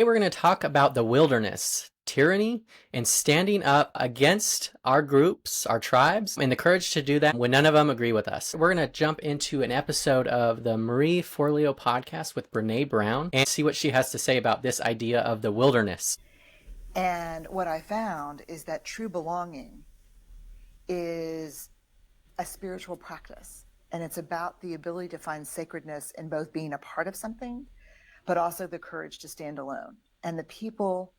Today we're going to talk about the wilderness, tyranny, and standing up against our groups, our tribes, and the courage to do that when none of them agree with us. We're going to jump into an episode of the Marie Forleo podcast with Brene Brown and see what she has to say about this idea of the wilderness. And what I found is that true belonging is a spiritual practice. And it's about the ability to find sacredness in both being a part of something, but also the courage to stand alone. And the people,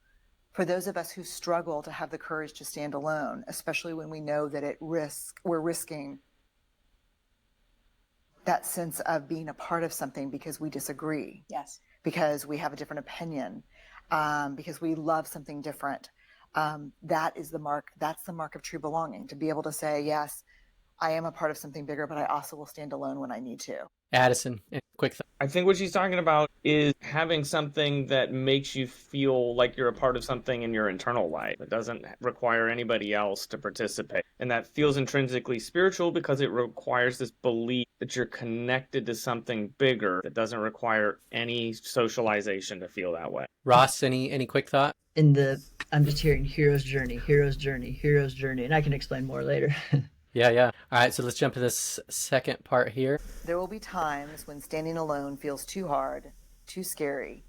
for those of us who struggle to have the courage to stand alone, especially when we know that we're risking that sense of being a part of something because we disagree. Yes. Because we have a different opinion, because we love something different. That is the mark. That's the mark of true belonging, to be able to say, yes, I am a part of something bigger, but I also will stand alone when I need to. Addison, quick thought. I think what she's talking about is having something that makes you feel like you're a part of something in your internal life. It doesn't require anybody else to participate. And that feels intrinsically spiritual because it requires this belief that you're connected to something bigger that doesn't require any socialization to feel that way. Ross, any quick thought? I'm just hearing hero's journey, hero's journey, hero's journey, and I can explain more later. Yeah. All right, so let's jump to this second part here. There will be times when standing alone feels too hard, too scary,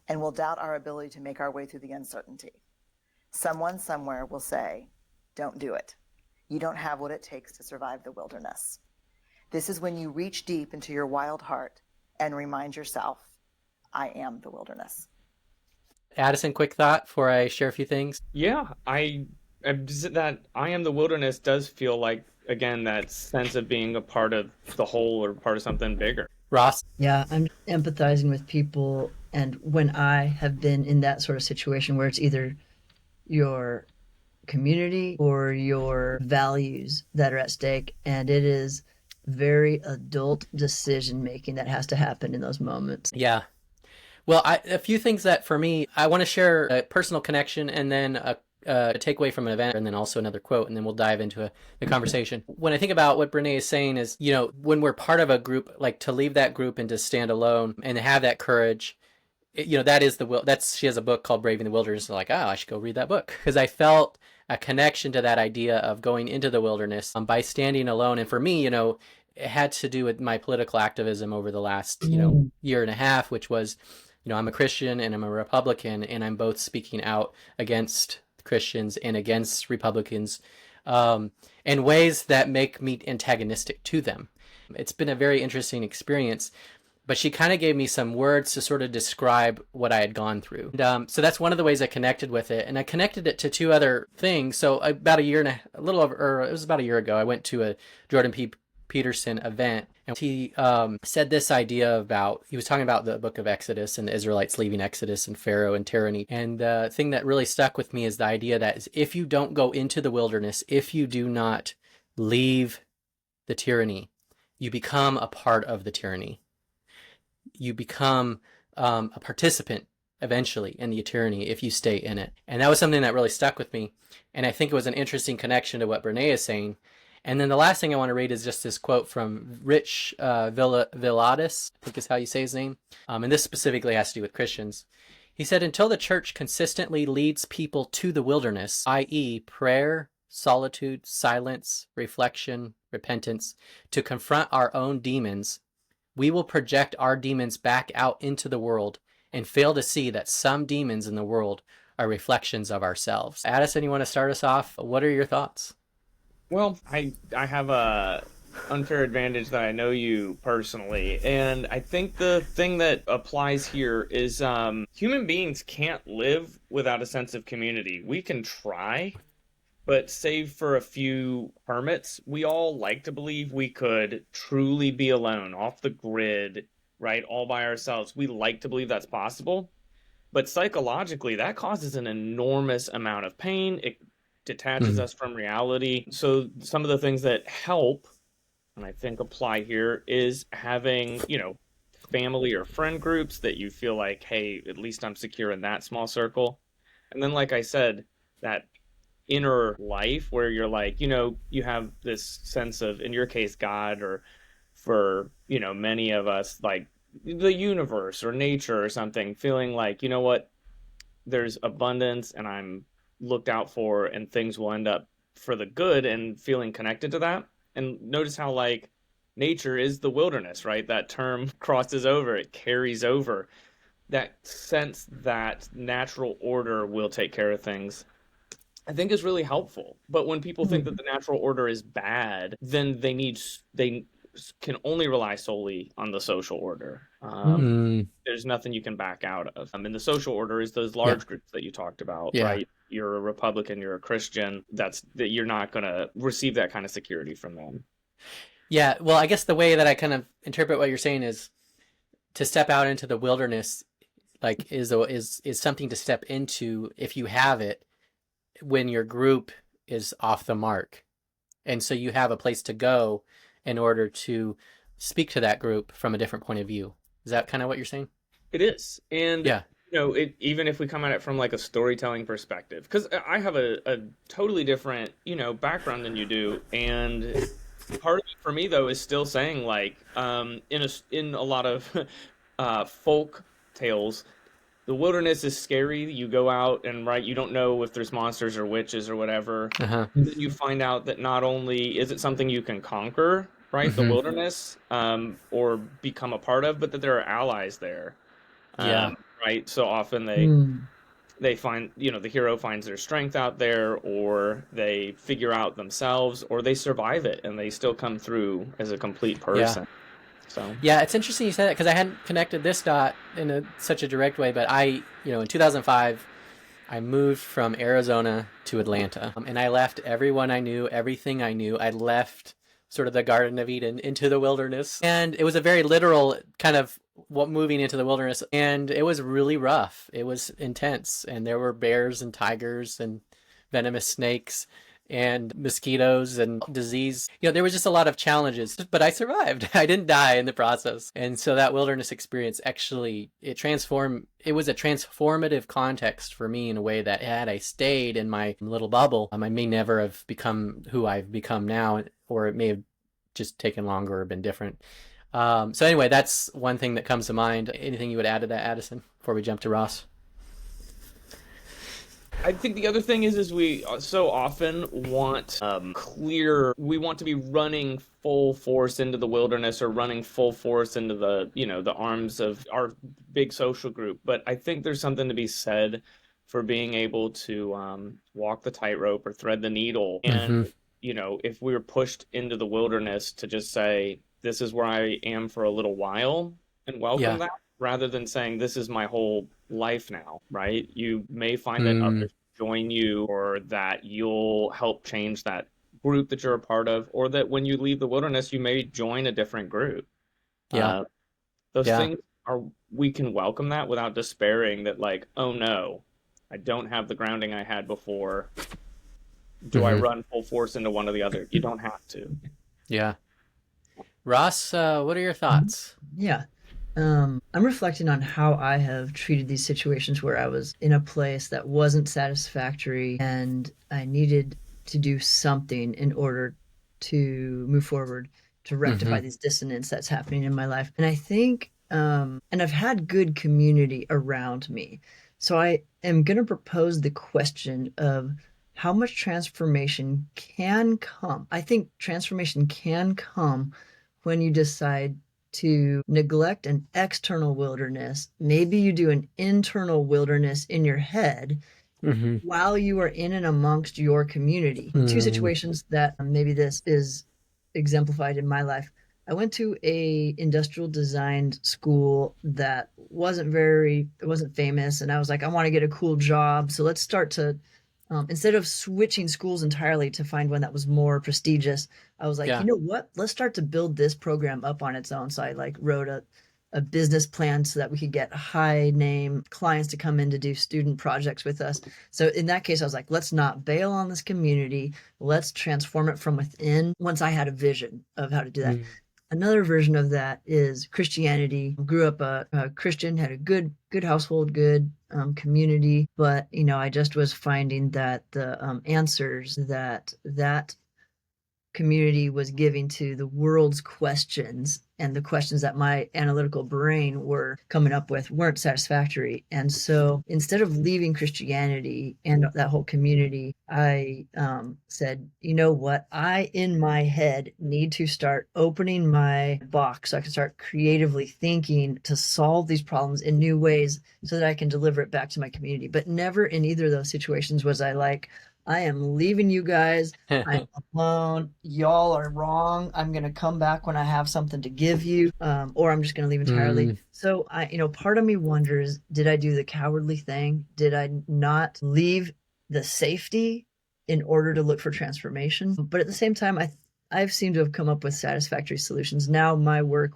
and we'll doubt our ability to make our way through the uncertainty. Someone somewhere will say, don't do it. You don't have what it takes to survive the wilderness. This is when you reach deep into your wild heart and remind yourself, I am the wilderness. Addison, quick thought before I share a few things. Yeah, that I am the wilderness does feel like, again, that sense of being a part of the whole or part of something bigger. Ross? Yeah, I'm empathizing with people, and when I have been in that sort of situation where it's either your community or your values that are at stake, and it is very adult decision making that has to happen in those moments. Yeah. Well, a few things that for me, I want to share a personal connection and then a takeaway from an event, and then also another quote, and then we'll dive into the conversation. When I think about what Brene is saying is, when we're part of a group, like to leave that group and to stand alone and to have that courage, that is she has a book called Braving the Wilderness. Like, I should go read that book, because I felt a connection to that idea of going into the wilderness by standing alone. And for me, it had to do with my political activism over the last, year and a half, which was, I'm a Christian and I'm a Republican, and I'm both speaking out against Christians and against Republicans in ways that make me antagonistic to them. It's been a very interesting experience, but she kind of gave me some words to sort of describe what I had gone through. And, so that's one of the ways I connected with it. And I connected it to two other things. So about it was about a year ago, I went to a Jordan P. Peterson event, and he said this idea he was talking about the book of Exodus and the Israelites leaving Exodus and Pharaoh and tyranny. And the thing that really stuck with me is the idea that if you don't go into the wilderness, if you do not leave the tyranny, you become a part of the tyranny. You become a participant eventually in the tyranny if you stay in it. And that was something that really stuck with me. And I think it was an interesting connection to what Brene is saying. And then the last thing I want to read is just this quote from Rich Villodas, I think is how you say his name. And this specifically has to do with Christians. He said, until the church consistently leads people to the wilderness, i.e. prayer, solitude, silence, reflection, repentance, to confront our own demons, we will project our demons back out into the world and fail to see that some demons in the world are reflections of ourselves. Addison, you want to start us off? What are your thoughts? Well, I have a unfair advantage that I know you personally, and I think the thing that applies here is human beings can't live without a sense of community. We can try, but save for a few hermits, we all like to believe we could truly be alone, off the grid, right, all by ourselves. We like to believe that's possible, but psychologically that causes an enormous amount of pain. It detaches us from reality. So some of the things that help, and I think apply here, is having, family or friend groups that you feel like, hey, at least I'm secure in that small circle. And then, like I said, that inner life where you're like, you have this sense of, in your case, God, or for, many of us, like the universe or nature or something, feeling like, you know what, there's abundance and I'm looked out for and things will end up for the good and feeling connected to that. And notice how like nature is the wilderness, right? That term crosses over, it carries over. That sense that natural order will take care of things, I think is really helpful. But when people think that the natural order is bad, then they can only rely solely on the social order. There's nothing you can back out of. And the social order is those Yeah. large groups that you talked about, Yeah. right? You're a Republican, you're a Christian. That you're not going to receive that kind of security from them. Yeah. Well, I guess the way that I kind of interpret what you're saying is to step out into the wilderness, like is something to step into if you have it when your group is off the mark. And so you have a place to go in order to speak to that group from a different point of view. Is that kind of what you're saying? It is. And Yeah. even if we come at it from like a storytelling perspective, because I have a totally different, background than you do. And part of it for me though is still saying like, in a lot of folk tales, the wilderness is scary. You go out and right, you don't know if there's monsters or witches or whatever. Uh-huh. And then you find out that not only is it something you can conquer, right, the wilderness, or become a part of, but that there are allies there. Yeah. Right. So often they find, the hero finds their strength out there, or they figure out themselves, or they survive it and they still come through as a complete person. So Yeah, it's interesting you said that because I hadn't connected this dot in such a direct way, but in 2005, I moved from Arizona to Atlanta, and I left everyone I knew, everything I knew. I left sort of the Garden of Eden into the wilderness, and it was a very literal kind of moving into the wilderness, and it was really rough. It was intense, and there were bears and tigers and venomous snakes and mosquitoes and disease. There was just a lot of challenges, but I survived. I didn't die in the process. And so that wilderness experience actually, it was a transformative context for me in a way that had I stayed in my little bubble, I may never have become who I've become now, or it may have just taken longer or been different. So anyway, that's one thing that comes to mind. Anything you would add to that, Addison, before we jump to Ross? I think the other thing is we so often want we want to be running full force into the wilderness or running full force into the arms of our big social group. But I think there's something to be said for being able to walk the tightrope or thread the needle. And, if we were pushed into the wilderness, to just say, this is where I am for a little while and welcome that, rather than saying, this is my whole life now, right? You may find that others join you, or that you'll help change that group that you're a part of, or that when you leave the wilderness, you may join a different group. Those things we can welcome that without despairing that like, oh no, I don't have the grounding I had before. Do I run full force into one or the other? You don't have to. Yeah. Ross, what are your thoughts? Yeah. I'm reflecting on how I have treated these situations where I was in a place that wasn't satisfactory and I needed to do something in order to move forward, to rectify these dissonance that's happening in my life. And I think, and I've had good community around me. So I am going to propose the question of how much transformation can come. I think transformation can come when you decide to neglect an external wilderness. Maybe you do an internal wilderness in your head while you are in and amongst your community. Two situations that maybe this is exemplified in my life. I went to a industrial design school that wasn't famous. And I was like, I want to get a cool job. So let's start to, instead of switching schools entirely to find one that was more prestigious, I was like, you know what? Let's start to build this program up on its own. So I wrote a business plan so that we could get high name clients to come in to do student projects with us. So in that case, I was like, let's not bail on this community. Let's transform it from within. Once I had a vision of how to do that. Another version of that is Christianity. Grew up a Christian, had a good household, good community, but I just was finding that the answers that community was giving to the world's questions, and the questions that my analytical brain were coming up with weren't satisfactory. And so instead of leaving Christianity and that whole community, I said, you know what? I, in my head, need to start opening my box so I can start creatively thinking to solve these problems in new ways so that I can deliver it back to my community. But never in either of those situations was I like, I am leaving you guys. I'm alone. Y'all are wrong. I'm going to come back when I have something to give you, or I'm just going to leave entirely. So part of me wonders, did I do the cowardly thing? Did I not leave the safety in order to look for transformation? But at the same time, I've seemed to have come up with satisfactory solutions. Now my work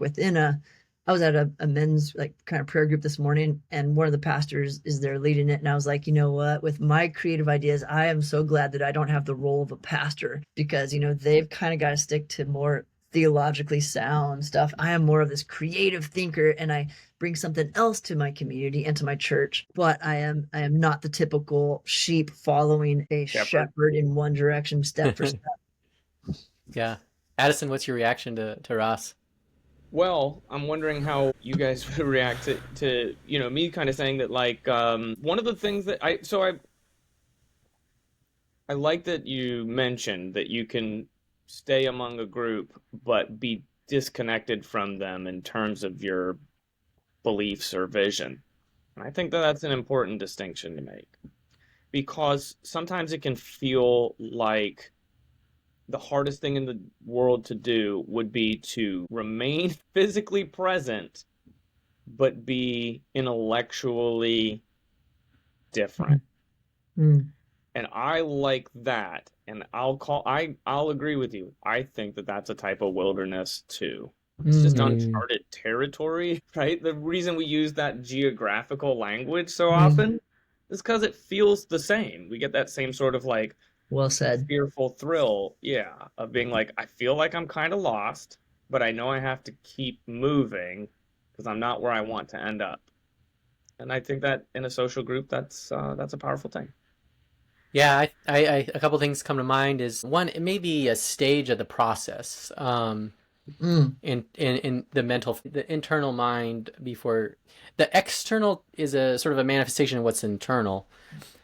I was at a men's kind of prayer group this morning, and one of the pastors is there leading it. And I was like, you know what, with my creative ideas, I am so glad that I don't have the role of a pastor, because, they've kind of got to stick to more theologically sound stuff. I am more of this creative thinker, and I bring something else to my community and to my church, but I am not the typical sheep following a shepherd in one direction, step for step. Yeah. Addison, what's your reaction to Ross? Well, I'm wondering how you guys would react to me kind of saying that, one of the things that I like that you mentioned that you can stay among a group but be disconnected from them in terms of your beliefs or vision. And I think that that's an important distinction to make, because sometimes it can feel like the hardest thing in the world to do would be to remain physically present, but be intellectually different. Mm. And I like that. And I'll agree with you. I think that that's a type of wilderness too. It's just uncharted territory, right? The reason we use that geographical language so often is because it feels the same. We get that same sort of well said, fearful thrill, of being like, I feel like I'm kind of lost, but I know I have to keep moving because I'm not where I want to end up. And I think that in a social group, that's a powerful thing. Yeah, I a couple things come to mind. Is one, it may be a stage of the process, in the internal mind before the external is a sort of a manifestation of what's internal.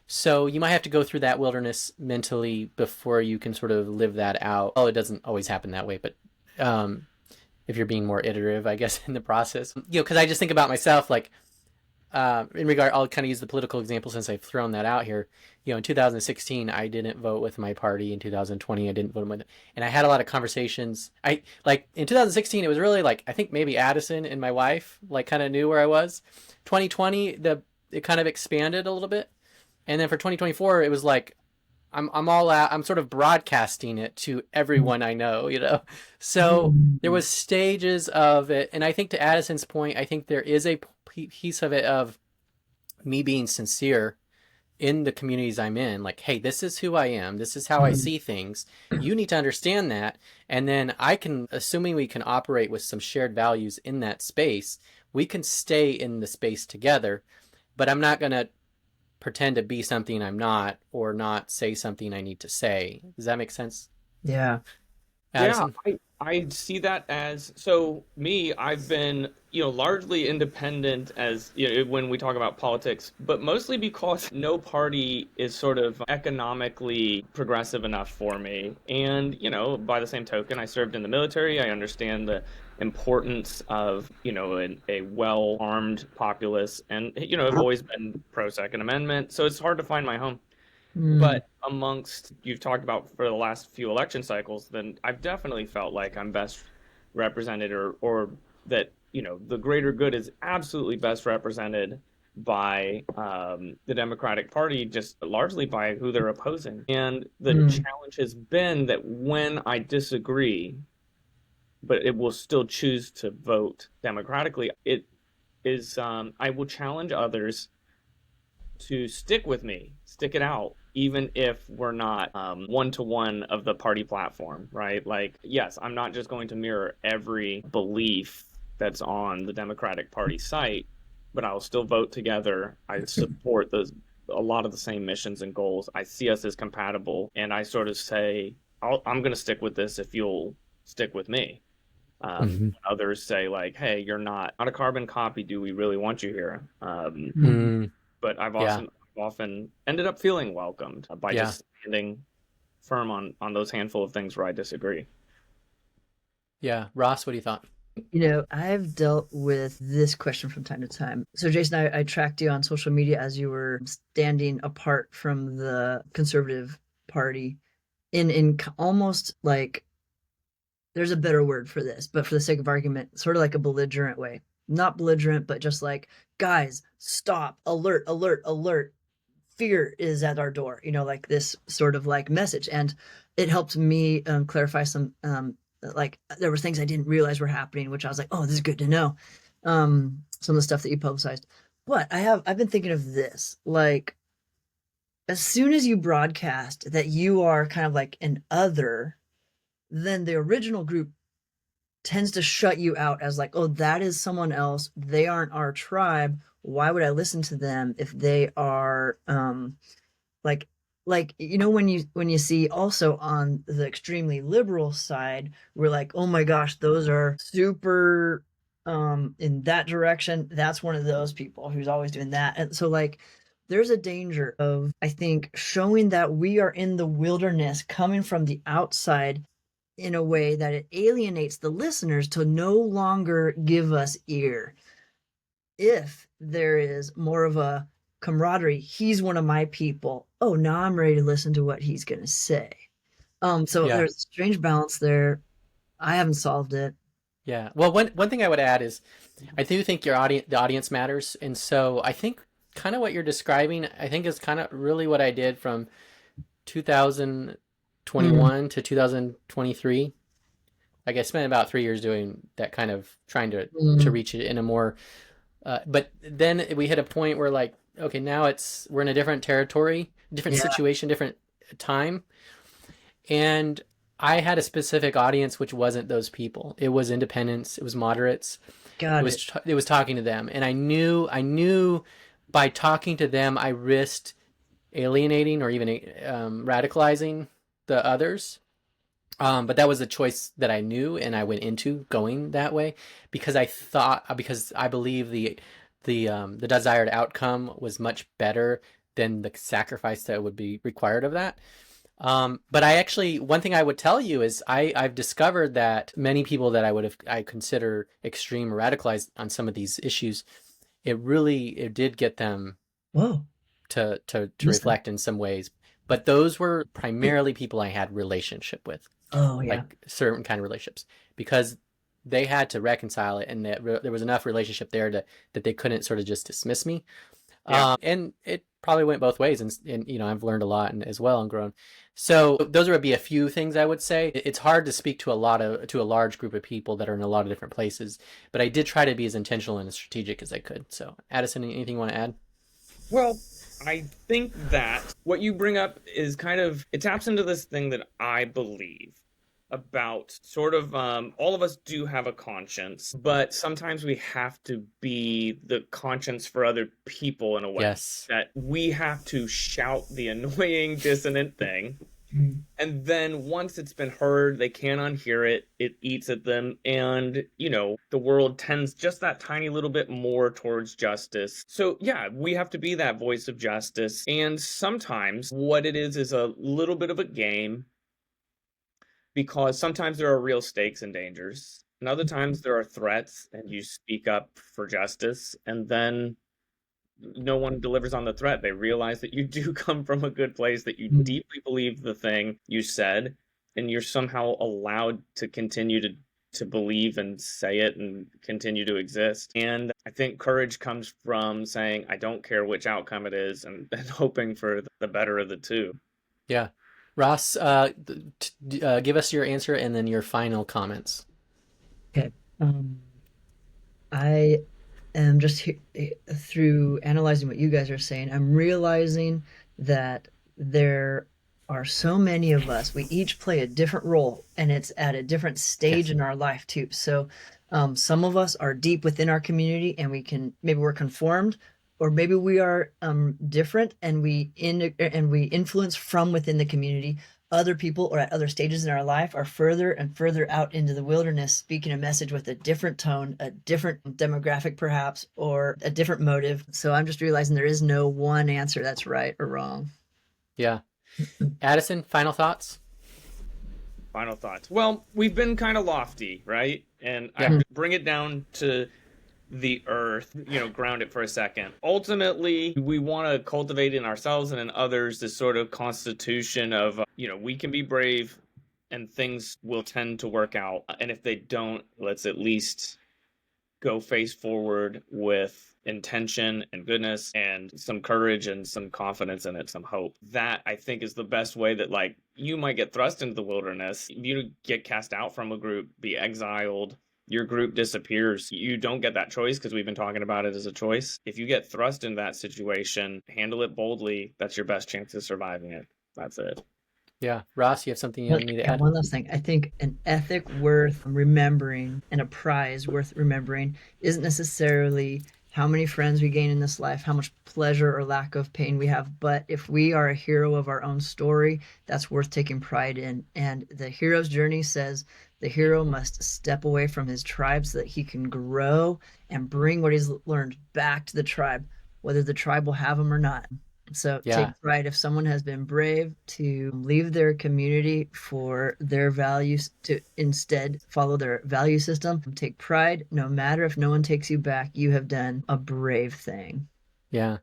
So you might have to go through that wilderness mentally before you can sort of live that out. Well, it doesn't always happen that way, but if you're being more iterative, I guess, in the process, because I just think about myself, in regard, I'll kind of use the political example since I've thrown that out here. In 2016, I didn't vote with my party. In 2020, I didn't vote with it. And I had a lot of conversations. In 2016, it was really I think maybe Addison and my wife kind of knew where I was. 2020, it kind of expanded a little bit. And then for 2024, it was I'm all out. I'm sort of broadcasting it to everyone I know, So there was stages of it. And I think to Addison's point, I think there is a piece of it of me being sincere in the communities I'm in. Hey, this is who I am. This is how I see things. You need to understand that. And then assuming we can operate with some shared values in that space, we can stay in the space together. But I'm not going to pretend to be something I'm not, or not say something I need to say. Does that make sense? Yeah. Addison? Yeah, I see that as, so me, I've been, largely independent as, when we talk about politics, but mostly because no party is sort of economically progressive enough for me. And, by the same token, I served in the military. I understand the importance of, a well-armed populace. And, I've always been pro-Second Amendment. So it's hard to find my home. But amongst, you've talked about for the last few election cycles, then I've definitely felt like I'm best represented, or that, the greater good is absolutely best represented by the Democratic Party, just largely by who they're opposing. And the challenge has been that when I disagree, but it will still choose to vote democratically, it is, I will challenge others to stick with me, stick it out, even if we're not one-to-one of the party platform, right? Yes, I'm not just going to mirror every belief that's on the Democratic Party site, but I'll still vote together. I support a lot of the same missions and goals. I see us as compatible, and I sort of say, I'm going to stick with this if you'll stick with me. Hmm. Others say like, hey, you're not a carbon copy. Do we really want you here? Mm. Mm, But I've yeah, often ended up feeling welcomed by yeah, just standing firm on those handful of things where I disagree. yeah. Ross, what do you thought? I've dealt with this question from time to time. So, Jason, I tracked you on social media as you were standing apart from the conservative party almost like, there's a better word for this, but for the sake of argument, sort of like a belligerent way. Not belligerent, but just like, guys, stop, alert, alert, alert. Fear is at our door, like this sort of like message. And it helped me clarify some, like there were things I didn't realize were happening, which I was like, oh, this is good to know. Some of the stuff that you publicized. But I've been thinking of this, like, as soon as you broadcast that you are kind of like an other, then the original group tends to shut you out as like, oh, that is someone else. They aren't our tribe. Why would I listen to them if they are like when you see also on the extremely liberal side, we're like, oh my gosh, those are super in that direction. That's one of those people who's always doing that. And so like there's a danger of, I think, showing that we are in the wilderness coming from the outside in a way that it alienates the listeners to no longer give us ear. If there is more of a camaraderie, he's one of my people. Oh, now I'm ready to listen to what he's going to say. So Yeah, there's a strange balance there. I haven't solved it. yeah. Well, one thing I would add is, I do think the audience matters, and so I think kind of what you're describing, I think is kind of really what I did from Mm, 2021 to 2023. Like I spent about 3 years doing that, kind of trying to mm, reach it in a more. But then we hit a point where like, okay, now we're in a different territory, different yeah, situation, different time, and I had a specific audience which wasn't those people. It was independents, it was moderates, got it. it was talking to them, and I knew by talking to them I risked alienating or even radicalizing the others. But that was a choice that I knew, and I went into going that way because I believe the desired outcome was much better than the sacrifice that would be required of that. But one thing I would tell you is I've discovered that many people that I consider extreme or radicalized on some of these issues, it did get them Whoa, to listen. reflect in some ways. But those were primarily people I had relationship with, Oh yeah, like certain kind of relationships, because they had to reconcile it, and there was enough relationship there that they couldn't sort of just dismiss me. Yeah. And it probably went both ways, and I've learned a lot as well and grown. So those would be a few things I would say. It's hard to speak to a large group of people that are in a lot of different places, but I did try to be as intentional and as strategic as I could. So, Addison, anything you want to add? Well, I think that what you bring up is it taps into this thing that I believe about sort of all of us do have a conscience, but sometimes we have to be the conscience for other people in a way Yes. that we have to shout the annoying dissonant thing. mm, And then once it's been heard, they can't unhear it. It eats at them. And, the world tends just that tiny little bit more towards justice. So, yeah, we have to be that voice of justice. And sometimes what it is a little bit of a game because sometimes there are real stakes and dangers. And other times there are threats and you speak up for justice. And then no one delivers on the threat. They realize that you do come from a good place, that you mm. deeply believe the thing you said, and you're somehow allowed to continue to believe and say it and continue to exist. And I think courage comes from saying, I don't care which outcome it is, and hoping for the better of the two. Yeah. Ross, give us your answer and then your final comments. Okay. Um, I am just through analyzing what you guys are saying, I'm realizing that there are so many of us. We each play a different role, and it's at a different stage Yes. in our life too. So, some of us are deep within our community, and maybe we're conformed. or maybe we are different, and we influence from within the community. Other people, or at other stages in our life, are further and further out into the wilderness, speaking a message with a different tone, a different demographic perhaps, or a different motive. So I'm just realizing there is no one answer that's right or wrong. Yeah. Addison, final thoughts? Final thoughts. Well, we've been kind of lofty, right? And Yeah. I bring it down to the earth, ground it for a second. Ultimately, we want to cultivate in ourselves and in others this sort of constitution of, we can be brave and things will tend to work out. And if they don't, let's at least go face forward with intention and goodness and some courage and some confidence in it, some hope. That, I think, is the best way that, like, you might get thrust into the wilderness. You get cast out from a group, be exiled, your group disappears. You don't get that choice, because we've been talking about it as a choice. If you get thrust into that situation, handle it boldly. That's your best chance of surviving it. That's it. Yeah. Ross, you have something you need to add? One last thing. I think an ethic worth remembering and a prize worth remembering isn't necessarily how many friends we gain in this life, how much pleasure or lack of pain we have, but if we are a hero of our own story, that's worth taking pride in. And the hero's journey says the hero must step away from his tribe so that he can grow and bring what he's learned back to the tribe, whether the tribe will have him or not. So Yeah. take pride if someone has been brave to leave their community for their values, to instead follow their value system. Take pride, no matter if no one takes you back, you have done a brave thing. Yeah.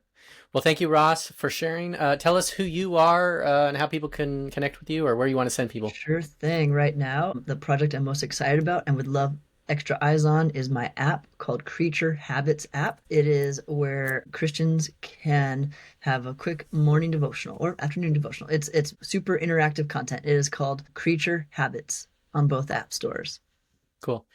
Well, thank you, Ross, for sharing. Tell us who you are and how people can connect with you, or where you want to send people. Sure thing. Right now, the project I'm most excited about and would love extra eyes on is my app called Creature Habits app. It is where Christians can have a quick morning devotional or afternoon devotional. It's super interactive content. It is called Creature Habits on both app stores. Cool.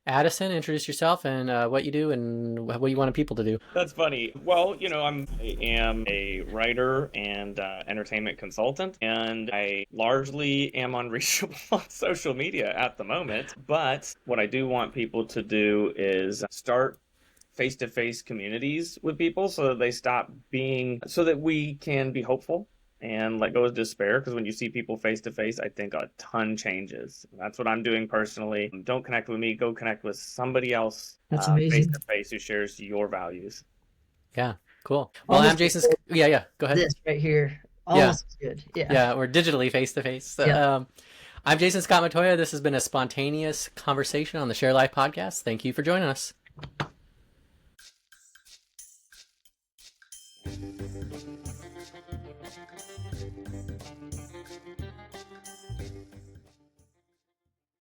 Addison, introduce yourself and what you do and what you want people to do. That's funny. Well, I am a writer and entertainment consultant, and I largely am unreachable on social media at the moment. But what I do want people to do is start face-to-face communities with people so that we can be hopeful and let go of despair, because when you see people face to face, I think a ton changes. That's what I'm doing personally. Don't connect with me, go connect with somebody else. That's amazing. Face to face, who shares your values. Yeah, cool. Well, I'm Jason. Yeah, go ahead. This right here, almost as good. Yeah, we're digitally face to face. I'm Jason Scott Matoya. This has been a spontaneous conversation on the Share Life podcast. Thank you for joining us.